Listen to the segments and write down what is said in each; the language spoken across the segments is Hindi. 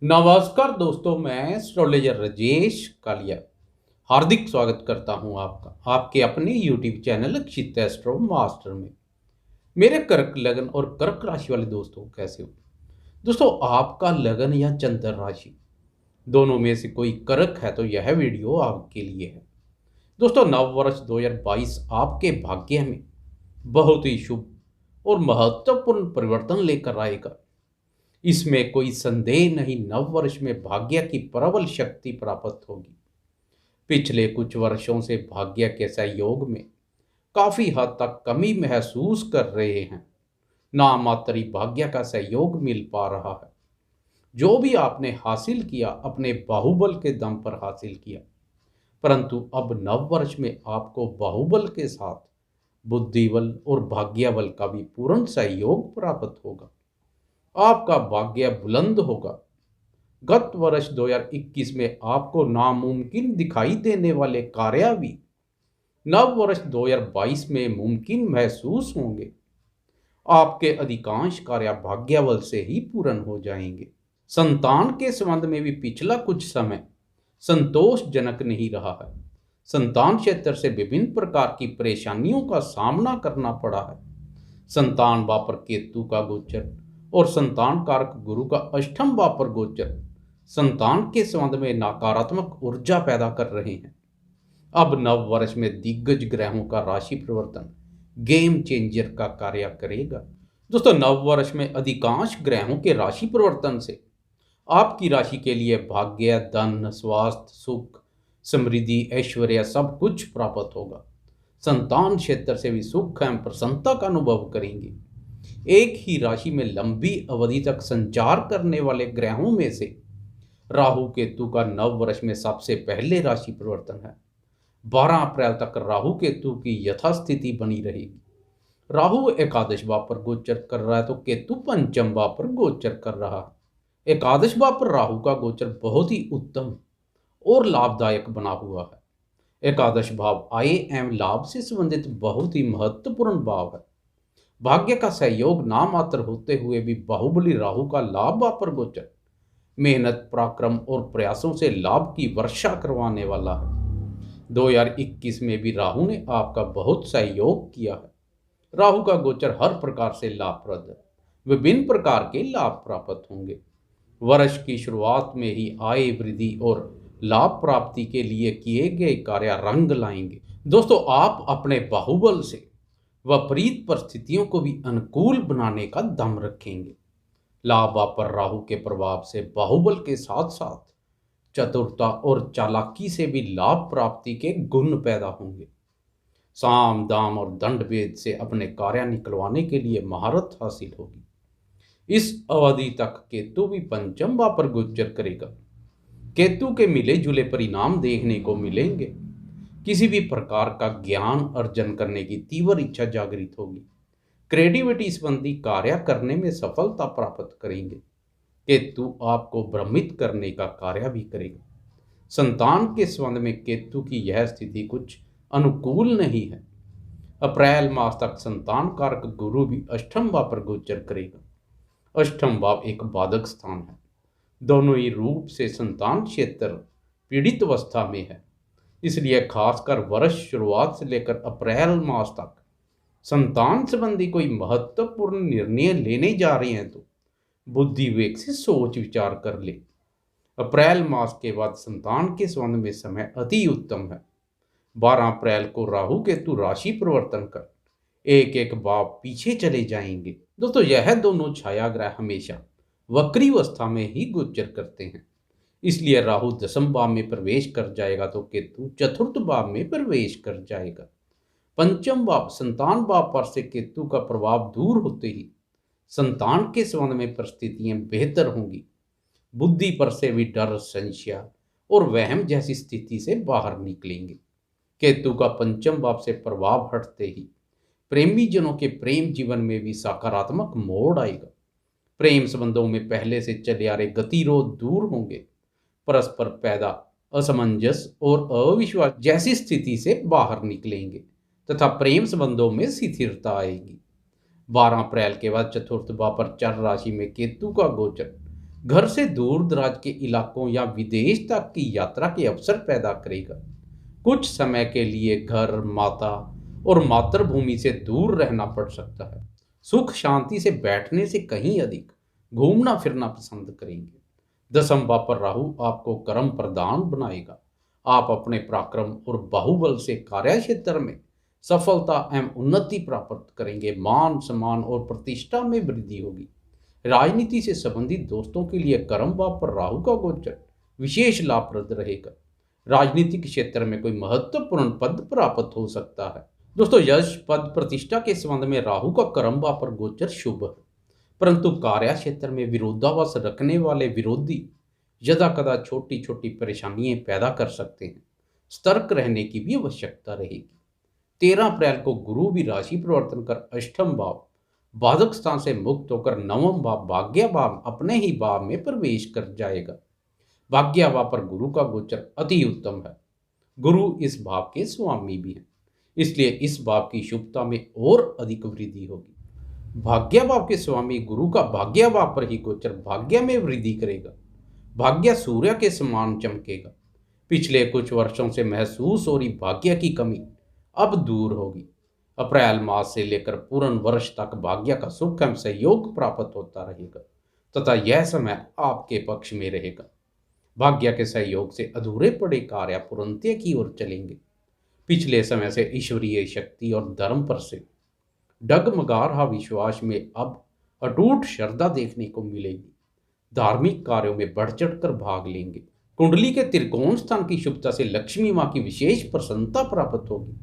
नमस्कार दोस्तों, मैं एस्ट्रोलॉजर राजेश कालिया हार्दिक स्वागत करता हूं आपका आपके अपने यूट्यूब चैनल अक्षित एस्ट्रो मास्टर में। मेरे कर्क लगन और कर्क राशि वाले दोस्तों, कैसे हो दोस्तों? आपका लगन या चंद्र राशि दोनों में से कोई कर्क है तो यह वीडियो आपके लिए है। दोस्तों, नव वर्ष 2022 आपके भाग्य में बहुत ही शुभ और महत्वपूर्ण परिवर्तन लेकर आएगा। इसमें कोई संदेह नहीं, नव वर्ष में भाग्य की प्रबल शक्ति प्राप्त होगी। पिछले कुछ वर्षों से भाग्य के सहयोग में काफी हद तक कमी महसूस कर रहे हैं। नामात्र ही भाग्य का सहयोग मिल पा रहा है। जो भी आपने हासिल किया अपने बाहुबल के दम पर हासिल किया, परंतु अब नव वर्ष में आपको बाहुबल के साथ बुद्धिबल और भाग्यबल का भी पूर्ण सहयोग प्राप्त होगा। आपका भाग्य बुलंद होगा। गत वर्ष 2021 में आपको नामुमकिन दिखाई देने वाले कार्य भी नव वर्ष 2022 में मुमकिन महसूस होंगे। आपके अधिकांश कार्य भाग्यबल से ही पूर्ण हो जाएंगे। संतान के संबंध में भी पिछला कुछ समय संतोषजनक नहीं रहा है। संतान क्षेत्र से विभिन्न प्रकार की परेशानियों का सामना करना पड़ा है। संतान भाव पर केतु का गोचर और संतान कारक गुरु का अष्टम भाव पर गोचर संतान के संबंध में नकारात्मक ऊर्जा पैदा कर रहे हैं। अब नव वर्ष में दिग्गज ग्रहों का राशि परिवर्तन गेम चेंजर का कार्य करेगा। दोस्तों, नव वर्ष में अधिकांश ग्रहों के राशि परिवर्तन से आपकी राशि के लिए भाग्य, धन, स्वास्थ्य, सुख, समृद्धि, ऐश्वर्य सब कुछ प्राप्त होगा। संतान क्षेत्र से भी सुख एवं प्रसन्नता का अनुभव करेंगे। एक ही राशि में लंबी अवधि तक संचार करने वाले ग्रहों में से राहु केतु का नव वर्ष में सबसे पहले राशि परिवर्तन है। 12 अप्रैल तक राहु केतु की यथास्थिति बनी रहेगी। राहु एकादश भाव पर गोचर कर रहा है तो केतु पंचम भाव पर गोचर कर रहा है। एकादश भाव पर राहु का गोचर बहुत ही उत्तम और लाभदायक बना हुआ है। एकादश भाव आय एवं लाभ से संबंधित बहुत ही महत्वपूर्ण भाव है। भाग्य का सहयोग नामात्र होते हुए भी बाहुबली राहु का लाभ भाव पर गोचर मेहनत, पराक्रम और प्रयासों से लाभ की वर्षा करवाने वाला है। 2021 में भी राहु ने आपका बहुत सहयोग किया है। राहु का गोचर हर प्रकार से लाभप्रद है। विभिन्न प्रकार के लाभ प्राप्त होंगे। वर्ष की शुरुआत में ही आय वृद्धि और लाभ प्राप्ति के लिए किए गए कार्य रंग लाएंगे। दोस्तों, आप अपने बाहुबल से विपरीत परिस्थितियों को भी अनुकूल बनाने का दम रखेंगे। लाभ पर राहु के प्रभाव से बाहुबल के साथ साथ चतुरता और चालाकी से भी लाभ प्राप्ति के गुण पैदा होंगे। साम दाम और दंड भेद से अपने कार्य निकलवाने के लिए महारत हासिल होगी। इस अवधि तक केतु भी पंचम भाव पर गोचर करेगा। केतु के मिले जुले परिणाम देखने को मिलेंगे। किसी भी प्रकार का ज्ञान अर्जन करने की तीव्र इच्छा जागृत होगी। क्रिएटिविटी संबंधी कार्य करने में सफलता प्राप्त करेंगे। केतु आपको भ्रमित करने का कार्य भी करेगा। संतान के संबंध में केतु की यह स्थिति कुछ अनुकूल नहीं है। अप्रैल मास तक संतान कारक गुरु भी अष्टम भाव पर गोचर करेगा। अष्टम भाव एक बाधक स्थान है। दोनों ही रूप से संतान क्षेत्र पीड़ित अवस्था में है। इसलिए खासकर वर्ष शुरुआत से लेकर अप्रैल मास तक संतान संबंधी कोई महत्वपूर्ण निर्णय लेने जा रहे हैं तो बुद्धि विवेक से सोच विचार कर ले। अप्रैल मास के बाद संतान के संबंध में समय अति उत्तम है। 12 अप्रैल को राहु केतु राशि परिवर्तन कर एक एक भाव पीछे चले जाएंगे। दोस्तों, यह दोनों छाया ग्रह हमेशा वक्री अवस्था में ही गोचर करते हैं। इसलिए राहु दसम भाव में प्रवेश कर जाएगा तो केतु चतुर्थ भाव में प्रवेश कर जाएगा। पंचम भाव संतान भाव पर से केतु का प्रभाव दूर होते ही संतान के संबंध में परिस्थितियां बेहतर होंगी। बुद्धि पर से भी डर, संशय और वहम जैसी स्थिति से बाहर निकलेंगे। केतु का पंचम भाव से प्रभाव हटते ही प्रेमी जनों के प्रेम जीवन में भी सकारात्मक मोड़ आएगा। प्रेम संबंधों में पहले से चले आ रहे गतिरोध दूर होंगे। परस्पर पैदा असमंजस और अविश्वास जैसी स्थिति से बाहर निकलेंगे तथा प्रेम संबंधों में स्थिरता आएगी। 12 अप्रैल के बाद चतुर्थ भाव पर चर राशि में केतु का गोचर घर से दूर दराज के इलाकों या विदेश तक की यात्रा के अवसर पैदा करेगा। कुछ समय के लिए घर, माता और मातृभूमि से दूर रहना पड़ सकता है। सुख शांति से बैठने से कहीं अधिक घूमना फिरना पसंद करेंगे। दसम भाव पर राहु आपको कर्म प्रदान बनाएगा। आप अपने पराक्रम और बाहुबल से कार्य क्षेत्र में सफलता एवं उन्नति प्राप्त करेंगे। मान सम्मान और प्रतिष्ठा में वृद्धि होगी। राजनीति से संबंधित दोस्तों के लिए कर्म भाव पर राहु का गोचर विशेष लाभप्रद रहेगा। राजनीतिक क्षेत्र में कोई महत्वपूर्ण पद प्राप्त हो सकता है। दोस्तों, यश पद प्रतिष्ठा के संबंध में राहु का कर्म भाव पर गोचर शुभ है, परंतु कार्य क्षेत्र में विरोधाभास रखने वाले विरोधी यदा कदा छोटी छोटी परेशानियां पैदा कर सकते हैं। सतर्क रहने की भी आवश्यकता रहेगी। 13 अप्रैल को गुरु भी राशि परिवर्तन कर अष्टम भाव बाधक स्थान से मुक्त होकर नवम भाव भाग्य भाव अपने ही भाव में प्रवेश कर जाएगा। भाग्य भाव पर गुरु का गोचर अति उत्तम है। गुरु इस भाव के स्वामी भी हैं, इसलिए इस भाव की शुभता में और अधिक वृद्धि होगी। भाग्य भाव के स्वामी गुरु का भाग्य भाव पर ही गोचर भाग्य में वृद्धि करेगा। भाग्य सूर्य के समान चमकेगा। पिछले कुछ वर्षों से महसूस हो रही भाग्य की कमी अब दूर होगी। अप्रैल मास से लेकर पूर्ण वर्ष तक भाग्य का सुख एवं सहयोग प्राप्त होता रहेगा तथा यह समय आपके पक्ष में रहेगा। भाग्य के सहयोग से अधूरे पड़े कार्य पूर्णता की ओर चलेंगे। पिछले समय से ईश्वरीय शक्ति और धर्म पर से डगमगा रहा विश्वास में अब अटूट श्रद्धा देखने को मिलेगी। धार्मिक कार्यों में बढ़ चढ़कर भाग लेंगे। कुंडली के त्रिकोण स्थान की शुभता से लक्ष्मी माँ की विशेष प्रसन्नता प्राप्त होगी।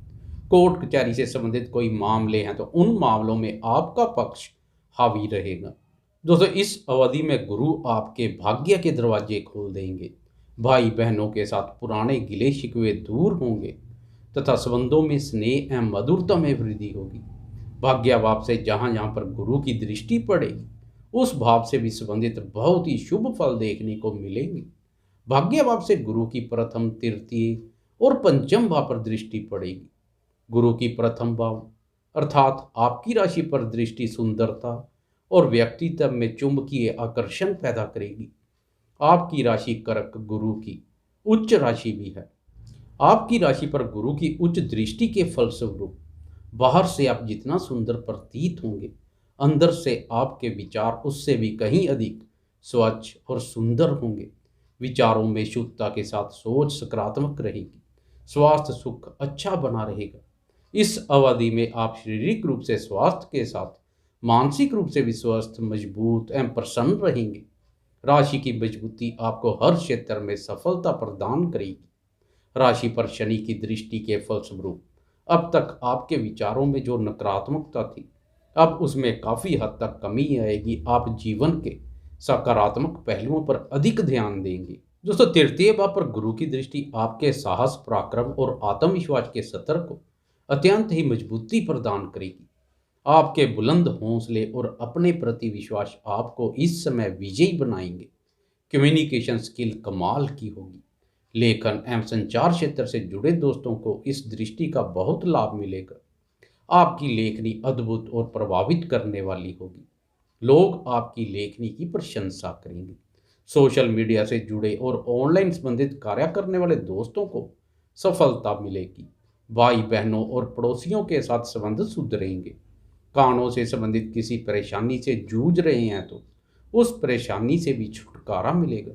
कोर्ट कचहरी से संबंधित कोई मामले हैं तो उन मामलों में आपका पक्ष हावी रहेगा। दोस्तों, इस अवधि में गुरु आपके भाग्य के दरवाजे खोल देंगे। भाई बहनों के साथ पुराने गिले शिकवे दूर होंगे तथा संबंधों में स्नेह एवं मधुरता में वृद्धि होगी। भाग्य भाव से जहां जहां पर गुरु की दृष्टि पड़ेगी उस भाव से भी संबंधित बहुत ही शुभ फल देखने को मिलेंगे। भाग्य भाव से गुरु की प्रथम, तृतीय और पंचम भाव पर दृष्टि पड़ेगी। गुरु की प्रथम भाव अर्थात आपकी राशि पर दृष्टि सुंदरता और व्यक्तित्व में चुंबकीय आकर्षण पैदा करेगी। आपकी राशि कर्क गुरु की उच्च राशि भी है। आपकी राशि पर गुरु की उच्च दृष्टि के फलस्वरूप बाहर से आप जितना सुंदर प्रतीत होंगे, अंदर से आपके विचार उससे भी कहीं अधिक स्वच्छ और सुंदर होंगे। विचारों में शुद्धता के साथ सोच सकारात्मक रहेगी। स्वास्थ्य सुख अच्छा बना रहेगा। इस अवधि में आप शारीरिक रूप से स्वास्थ्य के साथ मानसिक रूप से भी स्वस्थ, मजबूत एवं प्रसन्न रहेंगे। राशि की मजबूती आपको हर क्षेत्र में सफलता प्रदान करेगी। राशि पर शनि की दृष्टि के फलस्वरूप अब तक आपके विचारों में जो नकारात्मकता थी अब उसमें काफ़ी हद तक कमी आएगी। आप जीवन के सकारात्मक पहलुओं पर अधिक ध्यान देंगे। दोस्तों, तृतीय भाव पर गुरु की दृष्टि आपके साहस, पराक्रम और आत्मविश्वास के स्तर को अत्यंत ही मजबूती प्रदान करेगी। आपके बुलंद हौसले और अपने प्रति विश्वास आपको इस समय विजयी बनाएंगे। कम्युनिकेशन स्किल कमाल की होगी। लेखन एवं संचार क्षेत्र से जुड़े दोस्तों को इस दृष्टि का बहुत लाभ मिलेगा। आपकी लेखनी अद्भुत और प्रभावित करने वाली होगी। लोग आपकी लेखनी की प्रशंसा करेंगे। सोशल मीडिया से जुड़े और ऑनलाइन संबंधित कार्य करने वाले दोस्तों को सफलता मिलेगी। भाई बहनों और पड़ोसियों के साथ संबंध सुधरेंगे। कानों से संबंधित किसी परेशानी से जूझ रहे हैं तो उस परेशानी से भी छुटकारा मिलेगा।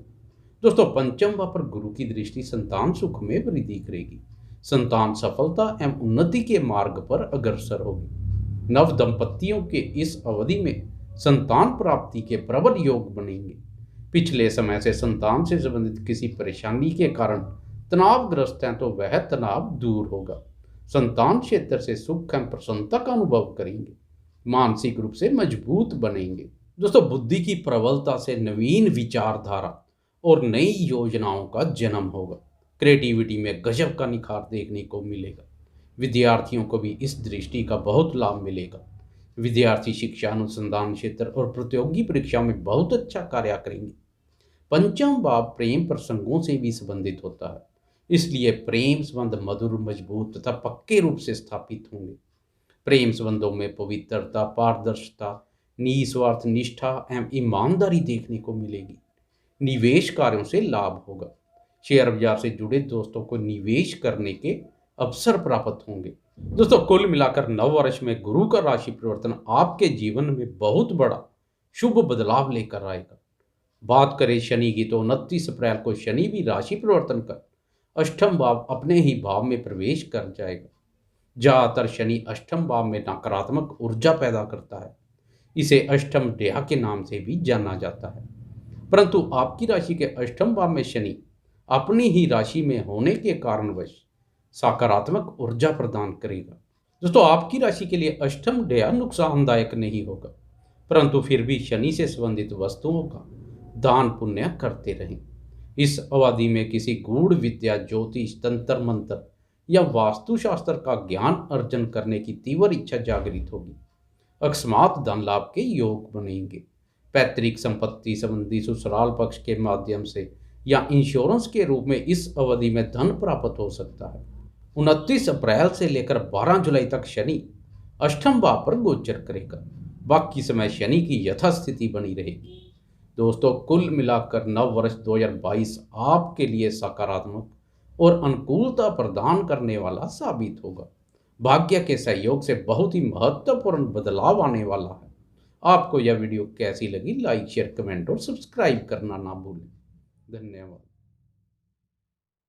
दोस्तों, पंचम भाव पर गुरु की दृष्टि संतान सुख में वृद्धि करेगी। संतान सफलता एवं उन्नति के मार्ग पर अग्रसर होगी। नव दंपतियों के इस अवधि में संतान प्राप्ति के प्रबल योग बनेंगे। पिछले समय से संतान से संबंधित किसी परेशानी के कारण तनावग्रस्त हैं तो वह तनाव दूर होगा। संतान क्षेत्र से सुख एवं प्रसन्नता का अनुभव करेंगे। मानसिक रूप से मजबूत बनेंगे। दोस्तों, बुद्धि की प्रबलता से नवीन विचारधारा और नई योजनाओं का जन्म होगा। क्रिएटिविटी में गजब का निखार देखने को मिलेगा। विद्यार्थियों को भी इस दृष्टि का बहुत लाभ मिलेगा। विद्यार्थी शिक्षा, अनुसंधान क्षेत्र और प्रतियोगी परीक्षाओं में बहुत अच्छा कार्य करेंगे। पंचम भाव प्रेम प्रसंगों से भी संबंधित होता है, इसलिए प्रेम संबंध मधुर, मजबूत तथा पक्के रूप से स्थापित होंगे। प्रेम संबंधों में पवित्रता, पारदर्शिता, निस्वार्थ निष्ठा एवं ईमानदारी देखने को मिलेगी। निवेश कार्यों से लाभ होगा। शेयर बाजार से जुड़े दोस्तों को निवेश करने के अवसर प्राप्त होंगे। दोस्तों, कुल मिलाकर नव वर्ष में गुरु का राशि परिवर्तन आपके जीवन में बहुत बड़ा शुभ बदलाव लेकर आएगा। बात करें शनि की, तो 29 अप्रैल को शनि भी राशि परिवर्तन कर अष्टम भाव अपने ही भाव में प्रवेश कर जाएगा। ज्यादातर शनि अष्टम भाव में नकारात्मक ऊर्जा पैदा करता है। इसे अष्टम डेहा के नाम से भी जाना जाता है। परंतु आपकी राशि के अष्टम भाव में शनि अपनी ही राशि में होने के कारणवश सकारात्मक ऊर्जा प्रदान करेगा। दोस्तों, आपकी राशि के लिए अष्टम डेहा नुकसानदायक नहीं होगा, परंतु फिर भी शनि से संबंधित वस्तुओं का दान पुण्य करते रहें। इस अवधि में किसी गूढ़ विद्या, ज्योतिष, तंत्र मंत्र या वास्तुशास्त्र का ज्ञान अर्जन करने की तीव्र इच्छा जागृत होगी। अकस्मात धन लाभ के योग बनेंगे। पैतृक संपत्ति संबंधी ससुराल पक्ष के माध्यम से या इंश्योरेंस के रूप में इस अवधि में धन प्राप्त हो सकता है। 29 अप्रैल से लेकर 12 जुलाई तक शनि अष्टम भाव पर गोचर करेगा। बाकी समय शनि की यथास्थिति बनी रहेगी। दोस्तों, कुल मिलाकर नव वर्ष 2022 आपके लिए सकारात्मक और अनुकूलता प्रदान करने वाला साबित होगा। भाग्य के सहयोग से बहुत ही महत्वपूर्ण बदलाव आने वाला है। आपको यह वीडियो कैसी लगी? लाइक, शेयर, कमेंट और सब्सक्राइब करना ना भूलें। धन्यवाद।